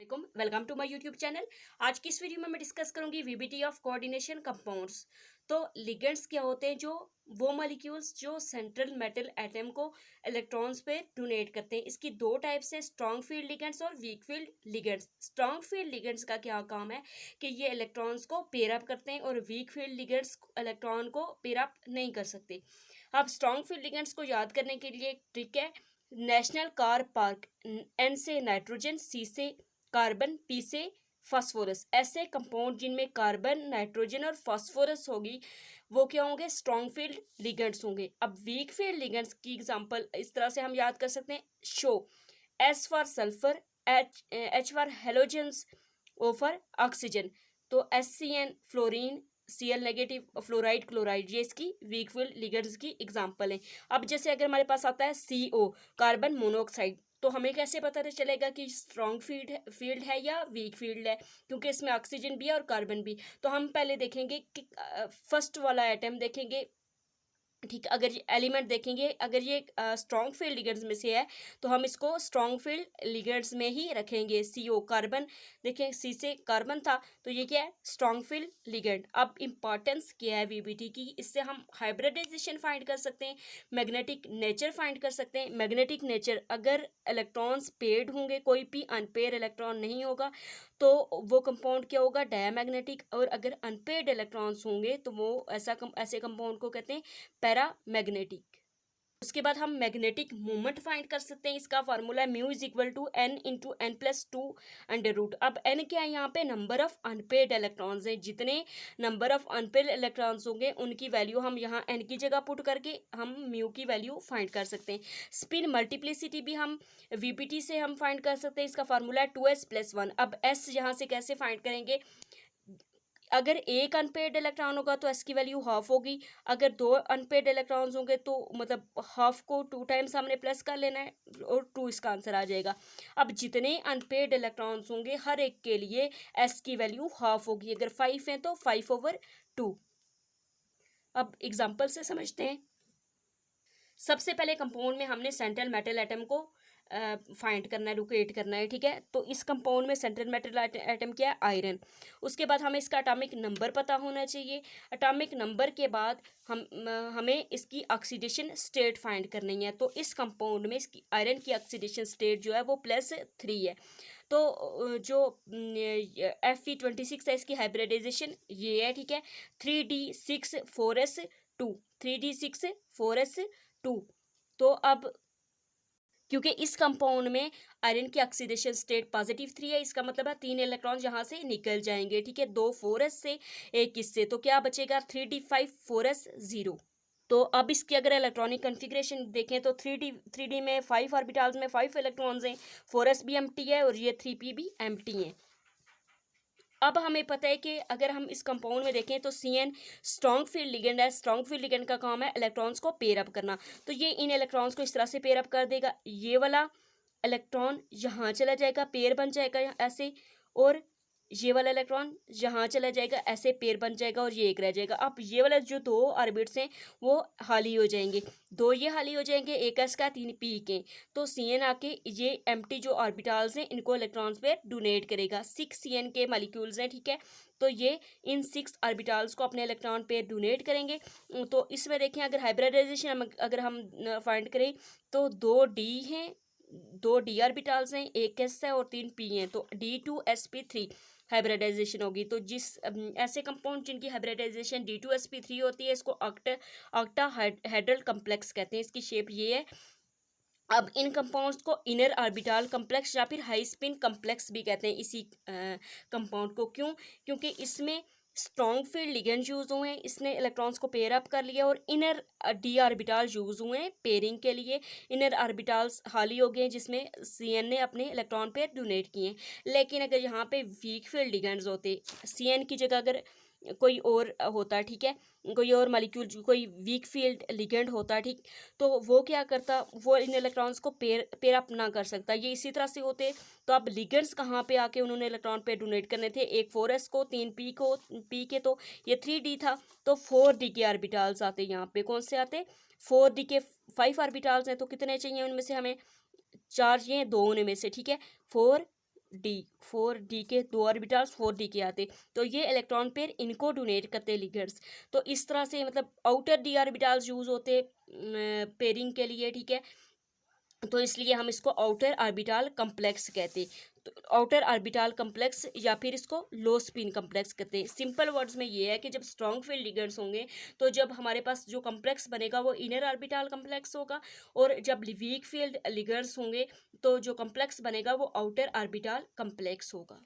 Welcome to my YouTube channel. आज की इस वीडियो में मैं डिस्कस करूंगी वीबीटी ऑफ कोऑर्डिनेशन कंपाउंड्स। तो लिगेंड्स क्या होते हैं? जो वो मॉलिक्यूल्स जो सेंट्रल मेटल एटम को इलेक्ट्रॉन्स पे डोनेट करते हैं। इसकी दो टाइप्स हैं, स्ट्रॉन्ग फील्ड लिगेंड्स और weak field ligands. Strong field ligands का क्या काम है कि ये इलेक्ट्रॉन्स को पेयर अप करते हैं और वीक फील्ड लिगेंड्स इलेक्ट्रॉन को पेयर अप नहीं कर सकते। अब स्ट्रॉन्ग फील्ड लिगेंड्स को याद करने के लिए एक ट्रिक है। नेशनल कार पार्क, एन से नाइट्रोजन, सी से कार्बन, पी से फास्फोरस। ऐसे कंपाउंड जिनमें कार्बन, नाइट्रोजन और फास्फोरस होगी वो क्या होंगे? स्ट्रॉन्ग फील्ड लिगेंड्स होंगे। अब वीक फील्ड लिगेंड्स की एग्जांपल इस तरह से हम याद कर सकते हैं। Show, S for sulphur, H for halogens, O for oxygen. तो SCN fluorine, Cl negative, fluoride, chloride, ये इसकी वीक फील्ड लिगेंड्स की एग्जांपल है। अब जैसे अगर हमारे पास आता है CO, कार्बन मोनोऑक्साइड, तो हमें कैसे पता चलेगा कि स्ट्रॉन्ग फील्ड है या वीक फील्ड है? क्योंकि इसमें ऑक्सीजन भी है और कार्बन भी। तो हम पहले देखेंगे कि फर्स्ट वाला एटम देखेंगे, ठीक। अगर ये एलिमेंट देखेंगे, अगर ये स्ट्रॉन्ग फील्ड लिगेंड्स में से है तो हम इसको स्ट्रॉन्ग फील्ड लिगेंड्स में ही रखेंगे। CO कार्बन, देखें C से कार्बन था तो ये क्या है? Strong field ligand. अब इंपॉर्टेंस क्या है वीबीटी की? इससे हम हाइब्रिडाइजेशन फाइंड कर सकते हैं, मैग्नेटिक नेचर फाइंड कर सकते हैं। मैग्नेटिक नेचर, अगर इलेक्ट्रॉन्स पेयर्ड होंगे, कोई भी अनपेयर इलेक्ट्रॉन नहीं होगा तो वो कंपाउंड क्या होगा? डायमैग्नेटिक। और अगर अनपेयर्ड इलेक्ट्रॉन्स होंगे तो वो ऐसे कंपाउंड को कहते हैं पैरामैग्नेटिक। उसके बाद हम मैग्नेटिक मोमेंट फाइंड कर सकते हैं। इसका फार्मूला है mu is equal to n into n plus two under root. अब n क्या है? यहाँ पे नंबर ऑफ अनपेयर्ड इलेक्ट्रॉन्स हैं। जितने नंबर ऑफ अनपेयर्ड इलेक्ट्रॉन्स होंगे उनकी वैल्यू हम यहाँ n की जगह पुट करके हम म्यू की वैल्यू फाइंड कर सकते हैं। स्पिन मल्टीप्लिसिटी भी हम वीपीटी से हम फाइंड कर सकते हैं। इसका फार्मूला है 2s+1। अब s यहाँ से कैसे फाइंड करेंगे? अगर एक अनपेयर्ड इलेक्ट्रॉन होगा तो एस की वैल्यू हाफ होगी। अगर दो अनपेयर्ड इलेक्ट्रॉन्स होंगे तो मतलब हाफ को 2 टाइम्स हमने प्लस कर लेना है और 2 इसका आंसर आ जाएगा। अब जितने अनपेयर्ड इलेक्ट्रॉन्स होंगे हर एक के लिए एस की वैल्यू हाफ होगी। अगर 5 है तो 5/2। अब एग्जाम्पल से समझते हैं। सबसे पहले कंपाउंड में हमने सेंट्रल मेटल एटम को फाइंड करना है, लोकेट करना है, ठीक है। तो इस कंपाउंड में सेंट्रल मेटल एटम क्या है? आयरन। उसके बाद हमें इसका एटॉमिक नंबर पता होना चाहिए। एटॉमिक नंबर के बाद हमें इसकी ऑक्सीडेशन स्टेट फाइंड करनी है। तो इस कंपाउंड में इसकी आयरन की ऑक्सीडेशन स्टेट जो है वो +3 है। तो जो Fe26 है इसकी हाइब्रिडाइजेशन ये है, ठीक है। 3d6 4s2, 3d6 4s2। तो अब क्योंकि इस कंपाउंड में आयरन की ऑक्सीडेशन स्टेट +3 है, इसका मतलब है 3 इलेक्ट्रॉन यहाँ से निकल जाएंगे, ठीक है। 2 4s से, एक इससे, तो क्या बचेगा? 3d5 4s0। तो अब इसकी अगर इलेक्ट्रॉनिक कन्फिग्रेशन देखें तो 3d में 5 ऑर्बिटल्स में 5 इलेक्ट्रॉन्स हैं, 4s भी एम्प्टी है और ये 3p भी एम्प्टी हैं। अब हमें पता है कि अगर हम इस कंपाउंड में देखें तो CN स्ट्रॉन्ग फील्ड लिगेंड है। स्ट्रॉन्ग फील्ड लिगेंड का काम है इलेक्ट्रॉन्स को पेयर अप करना। तो ये इन इलेक्ट्रॉन्स को इस तरह से पेयर अप कर देगा। ये वाला इलेक्ट्रॉन यहाँ चला जाएगा, पेयर बन जाएगा ऐसे, और ये वाला इलेक्ट्रॉन यहाँ चला जाएगा, ऐसे पेयर बन जाएगा और ये एक रह जाएगा। अब ये वाला जो 2 ऑर्बिट्स हैं वो खाली हो जाएंगे, 2 ये खाली हो जाएंगे, एक एस का 3 पी के। तो CN आके ये एम्प्टी जो ऑर्बिटल्स हैं इनको इलेक्ट्रॉन्स पे डोनेट करेगा। 6 CN के मॉलिक्यूल्स हैं, ठीक है। तो ये इन 6 ऑर्बिटल्स को अपने इलेक्ट्रॉन पे डोनेट करेंगे। तो इसमें देखें अगर हाइब्रिडाइजेशन अगर हम फाइंड करें तो 2 D हैं, 2 D ऑर्बिटल्स हैं, एक S है और 3 P हैं। तो D2sp3 हाइब्रिडाइजेशन होगी। तो जिस ऐसे कंपाउंड जिनकी हाइब्रिडाइजेशन D2sp3 होती है इसको ऑक्टाहेड्रल कम्प्लेक्स कहते हैं। इसकी शेप ये है। अब इन कंपाउंड्स को इनर ऑर्बिटल कम्प्लेक्स या फिर हाई स्पिन कम्प्लेक्स भी कहते हैं इसी कंपाउंड को। क्यों? क्योंकि इसमें स्ट्रॉन्ग फील्ड लिगेंड यूज हुए हैं, इसने इलेक्ट्रॉन्स को पेयर अप कर लिया, और इनर D ऑर्बिटल यूज हुए हैं पेयरिंग के लिए। इनर ऑर्बिटल्स खाली हो गए हैं जिसमें CN ने अपने इलेक्ट्रॉन पेयर डोनेट किए हैं। लेकिन अगर यहाँ पे वीक फील्ड लिगेंड्स होते, CN की जगह अगर कोई और होता, ठीक है, कोई और मॉलिक्यूल कोई वीक फील्ड लिगेंड होता, ठीक, तो वो क्या करता? वो इन इलेक्ट्रॉन्स को पेयर अप ना कर सकता। ये इसी तरह से होते। तो अब लिगेंड्स कहाँ पे आके उन्होंने इलेक्ट्रॉन पे डोनेट करने थे? एक 4s को, 3 p के, तो ये 3d था, तो 4d के ऑर्बिटल्स आते। यहाँ पे कौन से आते? 4d के 5 ऑर्बिटल्स हैं, तो कितने चाहिए उनमें से? हमें 4 चाहिए 2 में से, ठीक है। 4 4d के 2 ऑर्बिटल्स 4d के आते, तो ये इलेक्ट्रॉन पेयर इनको डोनेट करते लिगेंड्स। तो इस तरह से मतलब आउटर d ऑर्बिटल्स यूज होते पेयरिंग के लिए, ठीक है, तो इसलिए हम इसको आउटर ऑर्बिटल कम्प्लेक्स कहते हैं। तो आउटर ऑर्बिटल कम्प्लेक्स या फिर इसको लो स्पिन कम्प्लेक्स कहते हैं। सिंपल वर्ड्स में ये है कि जब स्ट्रॉन्ग फील्ड लिगेंड्स होंगे तो जब हमारे पास जो कम्प्लेक्स बनेगा वो इनर ऑर्बिटल कम्प्लेक्स होगा, और जब वीक फील्ड लिगेंड्स होंगे तो जो कम्प्लेक्स बनेगा वो आउटर ऑर्बिटल कम्प्लेक्स होगा।